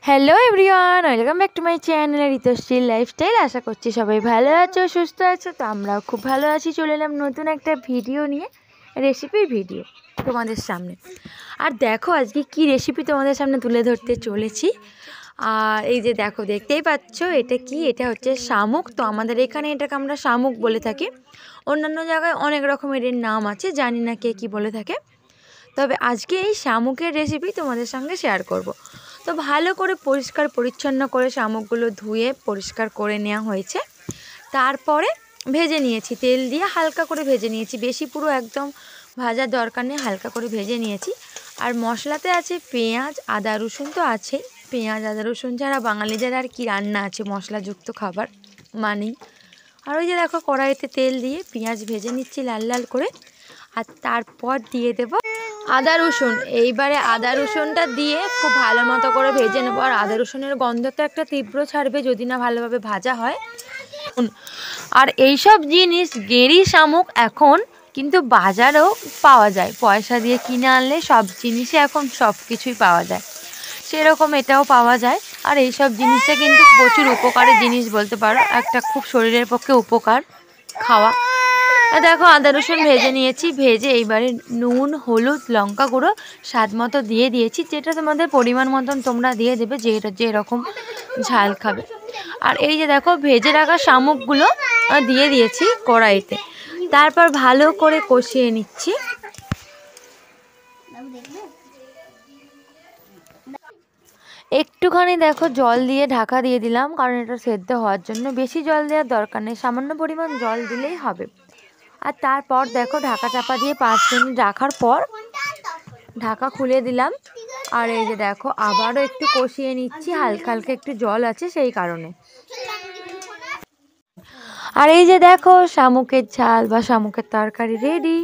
Hello everyone, welcome back to my channel Ritushree lifestyle. আশা করছি সবাই ভালো আছো, সুস্থ আছো। তো আমরাও খুব ভালো আছি। চলে এলাম নতুন একটা ভিডিও নিয়ে, রেসিপির ভিডিও তোমাদের সামনে। আর দেখো আজকে কি রেসিপি তোমাদের সামনে তুলে ধরতে চলেছি। আর এই যে দেখো, দেখতেই পাচ্ছ এটা কি, এটা হচ্ছে শামুক। তো আমাদের এখানে এটাকে আমরা শামুক বলে থাকি, অন্যান্য জায়গায় অনেক রকমের এর নাম আছে, জানি না কে কী বলে থাকে। তবে আজকে এই শামুকের রেসিপি তোমাদের সঙ্গে শেয়ার করব। তো ভালো করে পরিষ্কার পরিচ্ছন্ন করে শামুকগুলো ধুয়ে পরিষ্কার করে নেওয়া হয়েছে। তারপরে ভেজে নিয়েছি, তেল দিয়ে হালকা করে ভেজে নিয়েছি, বেশি পুরো একদম ভাজার দরকার নেই, হালকা করে ভেজে নিয়েছি। আর মশলাতে আছে পেঁয়াজ, আদা, রসুন তো আছেই। পেঁয়াজ, আদা, রসুন ছাড়া বাঙালিদের আর কি রান্না আছে মশলাযুক্ত খাবার মানেই। আর ওই যে দেখো কড়াইতে তেল দিয়ে পেঁয়াজ ভেজে নিচ্ছি লাল লাল করে। আর তারপর দিয়ে দেব আদা রসুন। এইবারে আদা রসুনটা দিয়ে খুব ভালো মতো করে ভেজে নেবো। আর আদা রসুনের গন্ধ তো একটা তীব্র ছাড়বে যদি না ভালোভাবে ভাজা হয়। আর এইসব জিনিস গেঁড়ি শামুক এখন কিন্তু বাজারেও পাওয়া যায়, পয়সা দিয়ে কিনে আনলে সব জিনিসই এখন সব কিছুই পাওয়া যায়, সেরকম এটাও পাওয়া যায়। আর এইসব জিনিসটা কিন্তু প্রচুর উপকারের জিনিস বলতে পারো, একটা খুব শরীরের পক্ষে উপকার খাওয়া। দেখো আদা রসুন ভেজে নিয়েছি, ভেজে এইবারে নুন, হলুদ, লঙ্কা গুঁড়ো স্বাদ মতো দিয়ে দিয়েছি, যেটা তোমাদের পরিমাণ মতন তোমরা দিয়ে দেবে, যেরকম ঝাল খাবে। আর এই যে দেখো ভেজে রাখা শামুকগুলো দিয়ে দিয়েছি কড়াইতে। তারপর ভালো করে কষিয়ে নিচ্ছি। একটুখানি দেখো জল দিয়ে ঢাকা দিয়ে দিলাম, কারণ এটা সেদ্ধ হওয়ার জন্য। বেশি জল দেওয়ার দরকার নেই, সামান্য পরিমাণ জল দিলেই হবে। আর তারপর দেখো ঢাকা চাপা দিয়ে 5 মিনিট রাখার পর ঢাকা খুলে দিলাম। আর এই যে দেখো আবারও একটু কষিয়ে নিচ্ছি, হালকা হালকা একটু জল আছে সেই কারণে। আর এই যে দেখো শামুকের ঝাল বা শামুকের তরকারি রেডি।